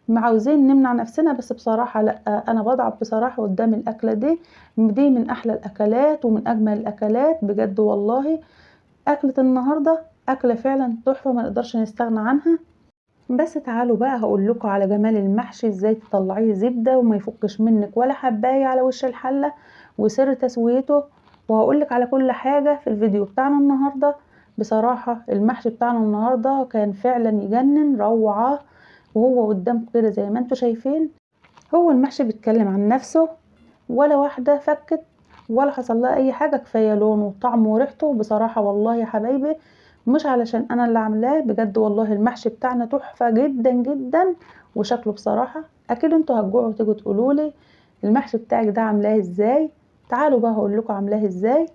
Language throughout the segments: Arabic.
عاوزين نمنع نفسنا، بس بصراحة لأ، أنا باضعف بصراحة قدام الأكلة دي من أحلى الأكلات ومن أجمل الأكلات بجد والله. أكلة النهاردة أكلة فعلًا تحفة ما نقدرش نستغنى عنها. بس تعالوا بقى هاقول لكم على جمال المحشي إزاي تطلعيه زبدة وما يفكش منِك ولا حباية على وش الحلة، وسر تسويته، وهاقول لِك على كل حاجة في الفيديو بتاعنا النهاردة. بصراحة المحشي بتاعنا النهاردة كان فعلًا يجنن روعة، وهو قدامكم كده زي ما انتم شايفين. هو المحشي بيتكلم عن نفسه، ولا واحدة فكت ولا حصل لها أي حاجة، كفاية لونه وطعمه وريحته. بصراحة والله يا حبايبي مش علشان أنا اللي عاملاه، بجد والله المحشي بتاعنا تحفة جدا جدا، وشكله بصراحة أكيد انتوا هتجوعوا وتيجوا تقولولي المحشي بتاعك ده عاملاه ازاي. تعالوا بقى هقولكوا عاملاه ازاي.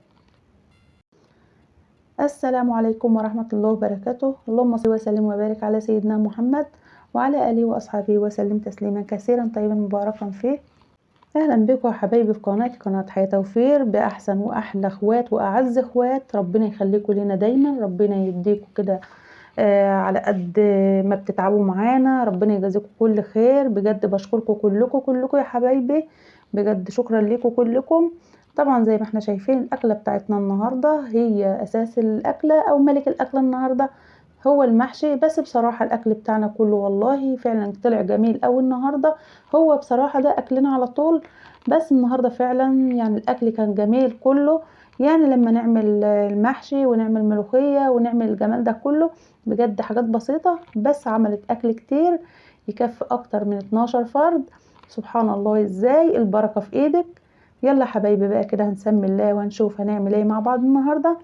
السلام عليكم ورحمة الله وبركاته، اللهم صل وسلم وبارك على سيدنا محمد وعلى آله وأصحابه وسلم تسليما كثيرا طيبا مباركا فيه. اهلا بكم يا حبايبي في قناتي، قناة حياة توفير، باحسن واحلى اخوات واعز اخوات. ربنا يخليكم لنا دايما، ربنا يديكم كده على قد ما بتتعبوا معانا، ربنا يجازيكم كل خير. بجد بشكركم كلكم يا حبايبي، بجد شكرا لكم كلكم. طبعا زي ما احنا شايفين الاكله بتاعتنا النهارده هي اساس الاكله او ملك الاكله النهارده هو المحشي. بس بصراحة الأكل بتاعنا كله والله فعلا طلع جميل أوي النهاردة. هو بصراحة ده أكلنا على طول، بس النهاردة فعلا يعني الأكل كان جميل كله. يعني لما نعمل المحشي ونعمل ملوخية ونعمل الجمال ده كله، بجد حاجات بسيطة بس عملت أكل كتير يكفي أكتر من 12 فرد. سبحان الله ازاي البركة في ايدك. يلا حبايبي بقى كده هنسمي الله وهنشوف هنعمل ايه مع بعض النهارده.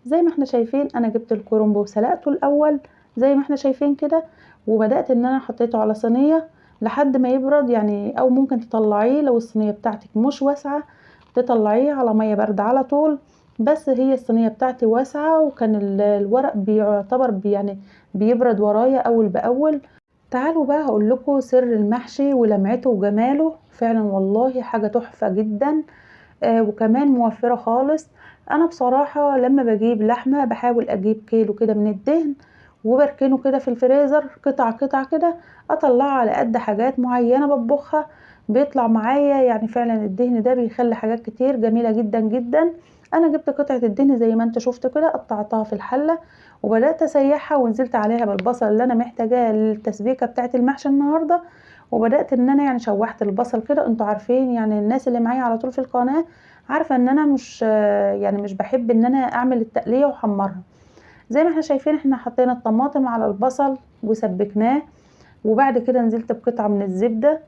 زي ما احنا شايفين انا جبت الكرنب وسلقته الاول زي ما احنا شايفين كده، وبدأت ان انا حطيته على صينية لحد ما يبرد يعني، او ممكن تطلعيه لو الصينية بتاعتك مش واسعة تطلعيه على مية باردة على طول. بس هي الصينية بتاعتي واسعة، وكان الورق بيعتبر يعني بيبرد ورايا اول باول. تعالوا بقى هقول لكم سر المحشي ولمعته وجماله، فعلا والله حاجة تحفة جدا. وكمان موفرة خالص. انا بصراحة لما بجيب لحمة بحاول اجيب كيلو كده من الدهن، وبركنه كده في الفريزر قطع كده، اطلعه على قد حاجات معينة بطبخها بيطلع معايا. يعني فعلا الدهن ده بيخلي حاجات كتير جميلة جدا جدا. انا جبت قطعة الدهن زي ما انت شفت كده، قطعتها في الحلة وبدأت اسيحها، ونزلت عليها بالبصل اللي انا محتاجاه للتسبيكة بتاعة المحشي النهاردة. وبدأت ان انا يعني شوحت البصل كده. انتوا عارفين يعني الناس اللي معايا على طول في القناة عارفة ان انا مش يعني مش بحب ان انا اعمل التقلية واحمرها. زي ما احنا شايفين احنا حطينا الطماطم على البصل وسبكناه، وبعد كده نزلت بقطعة من الزبدة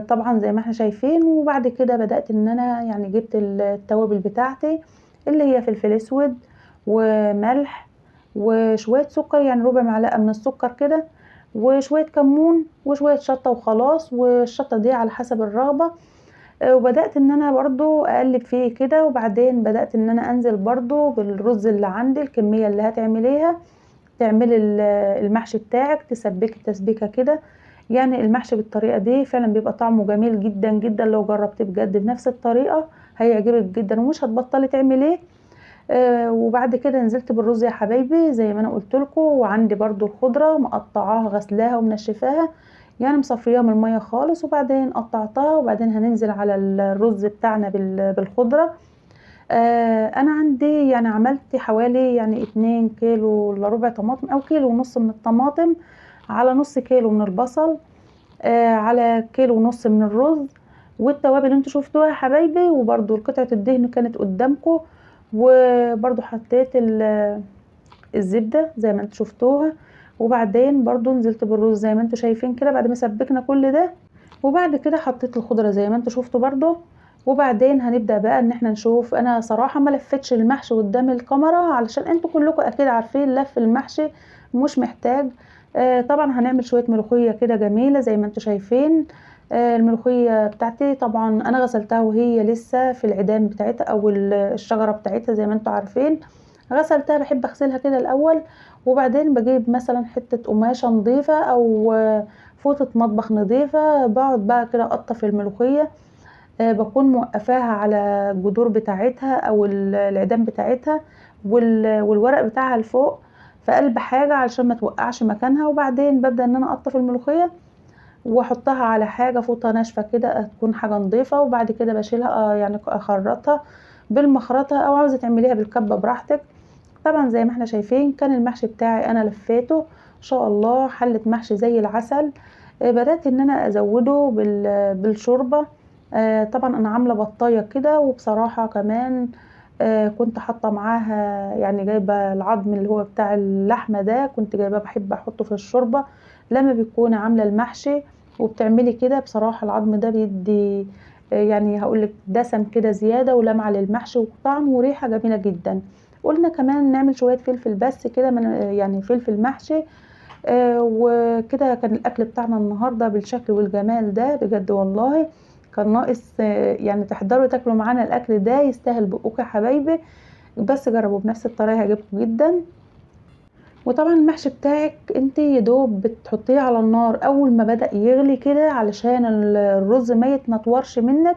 طبعا زي ما احنا شايفين. وبعد كده بدأت ان انا يعني جبت التوابل بتاعتي اللي هي فلفل اسود وملح وشوية سكر، يعني ربع معلقة من السكر كده، وشوية كمون وشوية شطة وخلاص، والشطة دي على حسب الرغبة. وبدأت ان انا برضو اقلب فيه كده، وبعدين بدأت ان انا انزل برضو بالرز اللي عندي الكمية اللي هتعمليها. تعملي المحشي بتاعك تسبكي تسبيكه كده. يعني المحشي بالطريقه دي فعلا بيبقى طعمه جميل جدا جدا، لو جربتيه بجد بنفس الطريقه هيعجبك جدا ومش هتبطلي تعمليه. وبعد كده نزلت بالرز يا حبايبي زي ما انا قلت لكم. وعندي برضو الخضره مقطعاها غسلاها ومنشفاها، يعني مصفياها من الميه خالص، وبعدين قطعتها. وبعدين هننزل على الرز بتاعنا بالخضره. انا عندي يعني عملت حوالي يعني 2 كيلو الا ربع طماطم او كيلو ونص من الطماطم، على نص كيلو من البصل، على كيلو ونص من الرز. والتوابل اللي انتوا شفتوها يا حبايبي، وبرده قطعة الدهن كانت قدامكم. وبرده حطيت الزبدة زي ما انتوا شفتوها. وبعدين برضو نزلت بالرز زي ما انتوا شايفين كده بعد ما سبكنا كل ده. وبعد كده حطيت الخضرة زي ما انتوا شفتوا برضو. وبعدين هنبدأ بقى ان احنا نشوف. انا صراحة ما لفتش المحشي قدام الكاميرا علشان انتوا كلكم اكيد عارفين لف المحشي مش محتاج. طبعا هنعمل شوية ملوخية كده جميلة زي ما انتوا شايفين. الملوخية بتاعتي طبعا انا غسلتها وهي لسه في العيدان بتاعتها او الشجرة بتاعتها زي ما انتوا عارفين. غسلتها بحب اغسلها كده الاول، وبعدين بجيب مثلا حتة قماشة نظيفة او فوطة مطبخ نظيفة، بقعد بقى كده اقطف الملوخية. بكون موقفاها على الجذور بتاعتها او العيدان بتاعتها، والورق بتاعها لفوق في قلب حاجة علشان ما توقعش مكانها. وبعدين ببدأ ان انا اقطف الملوخية واحطها على حاجه فوطه ناشفه كده تكون حاجه نظيفه، وبعد كده بشيلها يعني اخرطها بالمخرطه، او عاوزه تعمليها بالكبه براحتك. طبعا زي ما احنا شايفين كان المحشي بتاعي انا لفيته ان شاء الله حلة محشي زي العسل. بدأت ان انا ازوده بالشوربة. طبعا انا عاملة بطاية كده، وبصراحة كمان كنت حاطة معاها، يعني جايبة العظم اللي هو بتاع اللحمة ده، كنت جايباه بحب احطه في الشوربة لما بتكون عاملة المحشي وبتعملي كده. بصراحة العظم ده بيدي يعني هقولك دسم كده زيادة ولمعة للمحشي وطعم وريحة جميلة جدا. قلنا كمان نعمل شوية فلفل بس كده، من يعني فلفل محشي. وكده كان الأكل بتاعنا النهاردة بالشكل والجمال ده بجد والله. كان ناقص يعني تحضروا تاكلوا معانا الأكل ده، يستاهل بقكم يا حبايبي. بس جربوا بنفس الطريقة هيعجبكم جدا. وطبعا المحشي بتاعك انت يدوب بتحطيه على النار اول ما بدأ يغلي كده علشان الرز ما يتنطورش منك.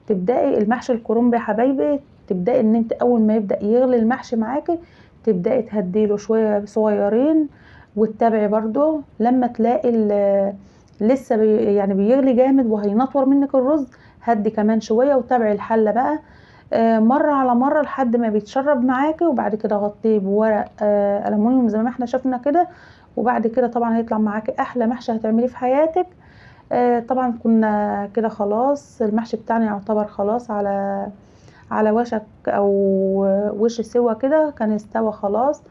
تبدأي المحشي الكرنب يا حبايبي، تبدأي ان انت اول ما يبدأ يغلي المحشي معاكي تبدأي تهديله شوية صغيرين، وتتابعي برضو لما تلاقي لسه يعني بيغلي جامد وهينطور منك الرز، هدي كمان شوية وتابعي الحلة بقى مرة على مرة لحد ما بيتشرب معاكي، وبعد كده غطيه بورق ألمونيوم زي ما احنا شفنا كده. وبعد كده طبعا هيطلع معاكي احلى محشي هتعمليه في حياتك. طبعا كنا كده خلاص المحشي بتاعنا يعتبر خلاص على وشك او وش سوا كده، كان استوى خلاص.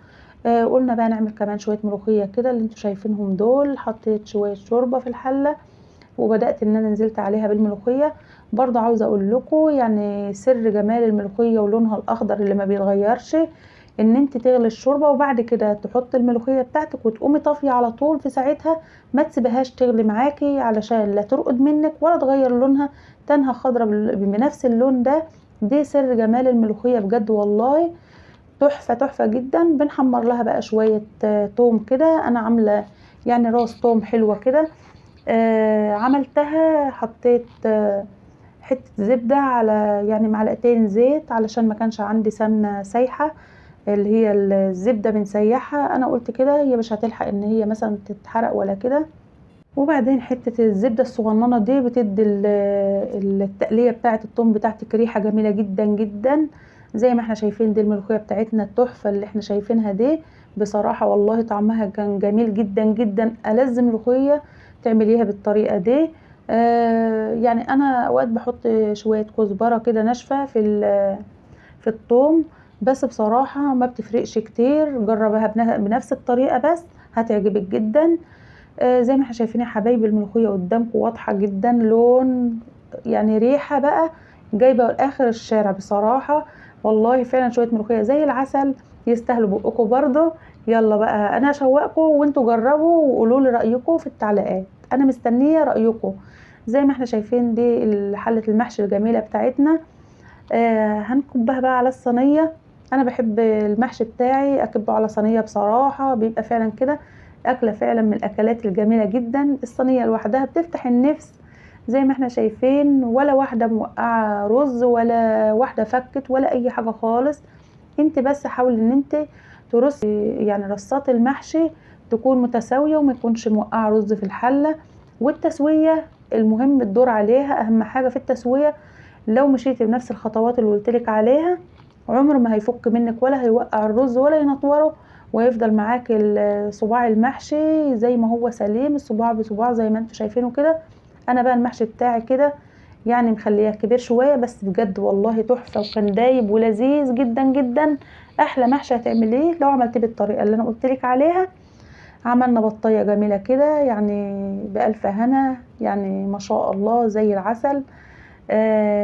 قلنا بقى نعمل كمان شوية ملوخية كده اللي انتوا شايفينهم دول. حطيت شوية شوربة في الحلة وبدأت ان انا نزلت عليها بالملوخية. برضه عاوزة اقول لكم يعني سر جمال الملوخية ولونها الاخضر اللي ما بيتغيرش، ان انت تغلي الشوربة وبعد كده تحط الملوخية بتاعتك وتقومي طافية على طول في ساعتها، ما تسيبهاش تغلي معاكي علشان لا ترقد منك ولا تغير لونها تنها خضرة بنفس اللون ده. دي سر جمال الملوخية بجد والله. تحفة تحفة جدا. بنحمر لها بقى شوية توم كده، انا عاملة يعني راس توم حلوة كده. عملتها حطيت حتة زبدة على يعني معلقتين زيت علشان ما كانش عندي سمنة سايحة اللي هي الزبدة بنسيحها. انا قلت كده هي مش هتلحق ان هي مثلا تتحرق ولا كده. وبعدين حتة الزبدة الصغننة دي بتدي التقلية بتاعة الثوم بتاعتك ريحة جميلة جدا جدا. زي ما احنا شايفين دي الملوخية بتاعتنا التحفة اللي احنا شايفينها دي. بصراحة والله طعمها كان جميل جدا جدا. ألذ ملوخية تعمليها بالطريقة دي. يعني انا اوقات بحط شوية كزبرة كده ناشفة في الثوم، بس بصراحة ما بتفرقش كتير. جربها بنفس الطريقة بس هتعجبك جدا. زي ما احنا شايفين يا حبايبي الملوخية قدامكم واضحة جدا، لون يعني ريحة بقى جايبة لاخر الشارع بصراحة. والله فعلا شوية ملوخية زي العسل يستاهلوا بقكم برضو. يلا بقى انا اشوقكم وانتوا جربوا وقولوا لي رأيكم في التعليقات، انا مستنية رأيكم. زي ما احنا شايفين دي حلة المحشي الجميلة بتاعتنا. هنكبها بقى على الصينية. انا بحب المحشي بتاعي اكبه على صينية بصراحة، بيبقى فعلا كده اكلة فعلا من الاكلات الجميلة جدا. الصينية لوحدها بتفتح النفس. زي ما احنا شايفين ولا واحدة موقعة رز ولا واحدة فكت ولا اي حاجة خالص. انت بس حاولي ان انت ترصي يعني رصات المحشي تكون متساوية وما يكونش موقعة رز في الحلة. والتسوية المهم الدور عليها اهم حاجة في التسوية. لو مشيتي بنفس الخطوات اللي قلتلك عليها عمره ما هيفك منك ولا هيوقع الرز ولا ينطوره، ويفضل معاك صباع المحشي زي ما هو سليم الصباع بصباع زي ما انتوا شايفينه كده. انا بقى المحشي بتاعي كده يعني مخليه كبير شويه بس بجد والله تحفه، وكان دايب ولذيذ جدا جدا. احلى محشي هتعمليه لو عملتيه بالطريقه اللي انا قلتلك عليها. عملنا بطايه جميله كده يعني بألف هنا، يعني ما شاء الله زي العسل.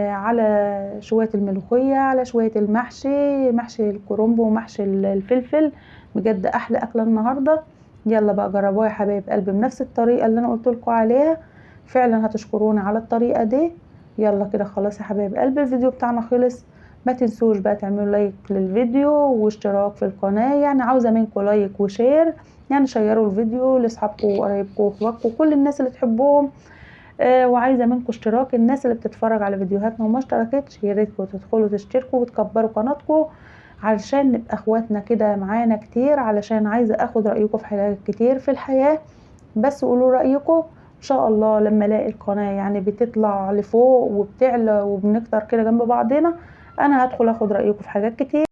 على شوية الملوخية على شوية المحشي، محشي الكرنب ومحشي الفلفل. بجد احلى اكلة النهاردة. يلا بقى جربوها يا حبايب قلبي بنفس الطريقة اللي انا قلتلكوا عليها، فعلا هتشكروني على الطريقة دي. يلا كده خلاص يا حبايب قلبي الفيديو بتاعنا خلص. ما تنسوش بقى تعملوا لايك للفيديو واشتراك في القناة، يعني عاوزة منكم لايك وشير، يعني شيروا الفيديو لاصحابكم وقرايبكم واخواتكم وكل الناس اللي تحبوهم. وعايزه منكم اشتراك. الناس اللي بتتفرج على فيديوهاتنا وما اشتركتش يا ريتكم تدخلوا تشتركوا وتكبروا قناتكم علشان نبقى اخواتنا كده معانا كتير، علشان عايزه اخد رايكم في حاجات كتير في الحياه. بس قولوا رايكم شاء الله لما الاقي القناه يعني بتطلع لفوق وبتعلى وبنكتر كده جنب بعضنا، انا هدخل اخد رايكم في حاجات كتير.